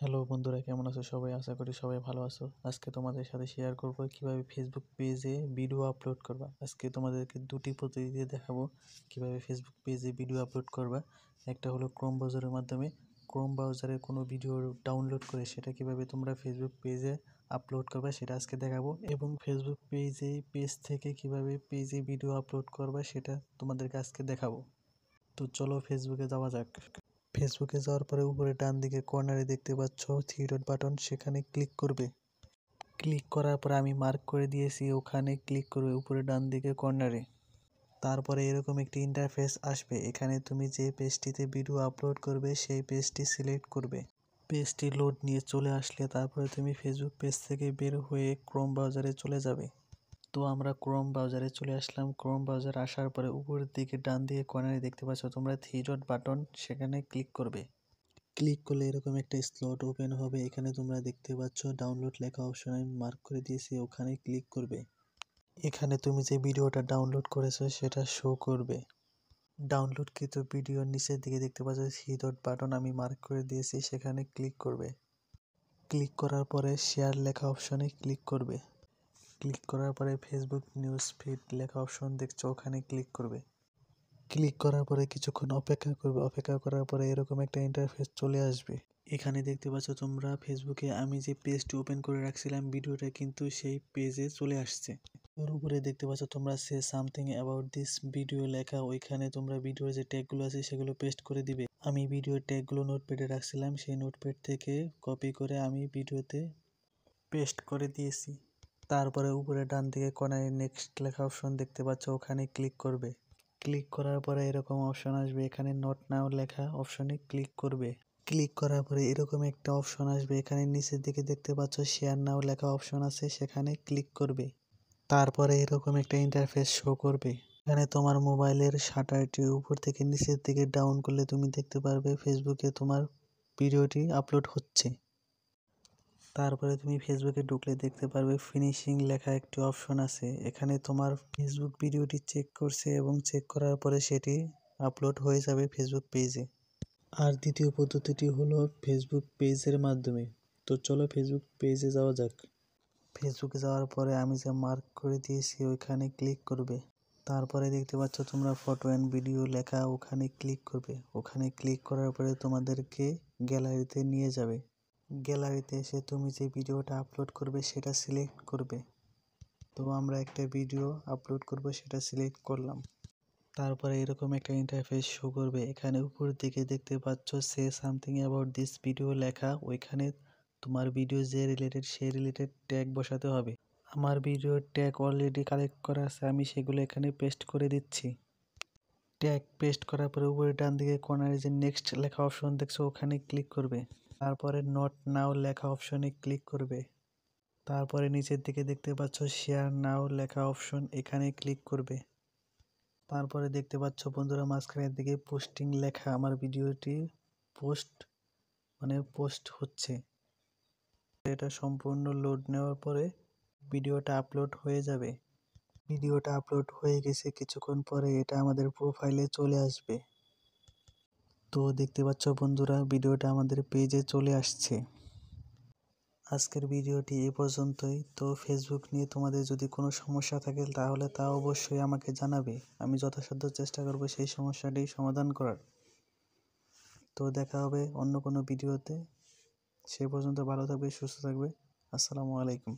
Hello বন্ধুরা, কেমন আছো সবাই? আশা করি সবাই ভালো আছো। আজকে তোমাদের সাথে শেয়ার করব কিভাবে ফেসবুক পেজে ভিডিও আপলোড করবা। আজকে তোমাদেরকে দুটি পদ্ধতিতে দেখাবো কিভাবে ফেসবুক পেজে ভিডিও আপলোড করবা। একটা হলো ক্রোম ব্রাউজারের মাধ্যমে, ক্রোম ব্রাউজারে কোনো ভিডিও ডাউনলোড করে সেটা কিভাবে তোমরা ফেসবুক পেজে আপলোড করবা সেটা আজকে দেখাবো, এবং ফেসবুক পেজ থেকে কিভাবে পেজে ভিডিও আপলোড করবা সেটা তোমাদেরকে আজকে দেখাবো। তো চলো ফেসবুকে যাওয়া যাক। ফেসবুকে যাওয়ার পরে উপরে ডান দিকে কর্নারে দেখতে পাচ্ছ থ্রি ডট বাটন, সেখানে ক্লিক করবে। ক্লিক করার পরে আমি মার্ক করে দিয়েছি, ওখানে ক্লিক করবে উপরে ডান দিকে কর্নারে। তারপরে এরকম একটি ইন্টারফেস আসবে, এখানে তুমি যে পেজটিতে ভিডিও আপলোড করবে সেই পেজটি সিলেক্ট করবে। পেজটি লোড নিয়ে চলে আসলে তারপরে তুমি ফেসবুক পেজ থেকে বের হয়ে ক্রোম ব্রাউজারে চলে যাবে। তো আমরা ক্রোম ব্রাউজারে চলে আসলাম। ক্রোম ব্রাউজার আসার পরে উপরের দিকে ডান দিকে কর্নারে দেখতে পাচ্ছ তোমরা থ্রি ডট বাটন, সেখানে ক্লিক করবে। ক্লিক করলে এরকম একটা স্লট ওপেন হবে, এখানে তোমরা দেখতে পাচ্ছ ডাউনলোড লেখা অপশন আমি মার্ক করে দিয়েছি, ওখানে ক্লিক করবে। এখানে তুমি যে ভিডিওটা ডাউনলোড করেছো সেটা শো করবে। ডাউনলোডকৃত ভিডিওর নিচের দিকে দেখতে পাচ্ছ থ্রি ডট বাটন আমি মার্ক করে দিয়েছি, সেখানে ক্লিক করবে। ক্লিক করার পরে শেয়ার লেখা অপশনে ক্লিক করবে। ক্লিক করার পরে ফেসবুক নিউজ ফিড লেখা অপশন দেখছো, ওখানে ক্লিক করবে। ক্লিক করার পরে কিছুক্ষণ অপেক্ষা করবে। অপেক্ষা করার পরে এরকম একটা ইন্টারফেস চলে আসবে। এখানে দেখতে পাচ্ছ তোমরা ফেসবুকে আমি যে পেজটি ওপেন করে রাখছিলাম ভিডিওটা কিন্তু সেই পেজে চলে আসছে। ওর উপরে দেখতে পাচ্ছ তোমরা say something about this video লেখা, ওইখানে তোমরা ভিডিওর যে ট্যাগগুলো আছে সেগুলো পেস্ট করে দিবে। আমি ভিডিওর ট্যাগগুলো নোটপ্যাডে রাখছিলাম, সেই নোটপ্যাড থেকে কপি করে আমি ভিডিওতে পেস্ট করে দিয়েছি। তারপরে উপরে ডান দিকে কর্নারে নেক্সট লেখা অপশন দেখতে পাচ্ছ, ওখানে ক্লিক করবে। ক্লিক করার পরে এরকম অপশন আসবে, এখানে নট নাও লেখা অপশনে ক্লিক করবে। ক্লিক করার পরে এরকম একটা অপশন আসবে, এখানে নিচের দিকে দেখতে পাচ্ছ শেয়ার নাও লেখা অপশন আছে, সেখানে ক্লিক করবে। তারপরে এরকম একটা ইন্টারফেস শো করবে। এখানে তোমার মোবাইলের শাটারটি উপর থেকে নিচের দিকে ডাউন করলে তুমি দেখতে পারবে ফেসবুকে তোমার ভিডিওটি আপলোড হচ্ছে। তারপরে তুমি ফেসবুকে ঢুকলে দেখতে পারবে ফিনিশিং লেখা একটি অপশন আছে, এখানে তোমার ফেসবুক ভিডিওটি চেক করছে এবং চেক করার পরে সেটি আপলোড হয়ে যাবে ফেসবুক পেজে। আর দ্বিতীয় পদ্ধতিটি হলো ফেসবুক পেজের মাধ্যমে। তো চলো ফেসবুক পেজে যাওয়া যাক। ফেসবুকে যাওয়ার পরে আমি যে মার্ক করে দিয়েছি ওইখানে ক্লিক করবে। তারপরে দেখতে পাচ্ছ তোমরা ফটো অ্যান্ড ভিডিও লেখা, ওখানে ক্লিক করবে। ওখানে ক্লিক করার পরে তোমাদেরকে গ্যালারিতে নিয়ে যাবে। গ্যালারিতে এসে তুমি যে ভিডিওটা আপলোড করবে সেটা সিলেক্ট করবে। তো আমরা একটা ভিডিও আপলোড করব, সেটা সিলেক্ট করলাম। তারপরে এরকম একটা ইন্টারফেস শো করবে, এখানে উপর দিকে দেখতে পাচ্ছ say something about this video লেখা, ওইখানে তোমার ভিডিও যে রিলেটেড সেই রিলেটেড ট্যাগ বসাতে হবে। আমার ভিডিওর ট্যাগ অলরেডি কালেক্ট করা আছে, আমি সেগুলো এখানে পেস্ট করে দিচ্ছি। ট্যাগ পেস্ট করার পরে উপরে ডান দিকে কর্নারে যে নেক্সট লেখা অপশন দেখছো, ওখানে ক্লিক করবে। তারপরে নট নাও লেখা অপশনে ক্লিক করবে। তারপরে নিচের দিকে দেখতে পাচ্ছ শেয়ার নাও লেখা অপশন, এখানে ক্লিক করবে। তারপরে দেখতে পাচ্ছ বন্ধুরা মাঝখানের দিকে পোস্টিং লেখা, আমার ভিডিওটি পোস্ট হচ্ছে। এটা সম্পূর্ণ লোড নেওয়ার পরে ভিডিওটা আপলোড হয়ে যাবে। ভিডিওটা আপলোড হয়ে গেছে, কিছুক্ষণ পরে এটা আমাদের প্রোফাইলে চলে আসবে। তো দেখতে পাচ্ছ বন্ধুরা ভিডিওটা আমাদের পেজে চলে আসছে। আজকের ভিডিওটি এই পর্যন্তই। তো ফেসবুক নিয়ে তোমাদের যদি কোনো সমস্যা থাকে তাহলে তা অবশ্যই আমাকে জানাবে, আমি যথাসাধ্য চেষ্টা করব সেই সমস্যাটি সমাধান করার। তো দেখা হবে অন্য কোনো ভিডিওতে, সে পর্যন্ত ভালো থাকবে, সুস্থ থাকবে। আসসালামু আলাইকুম।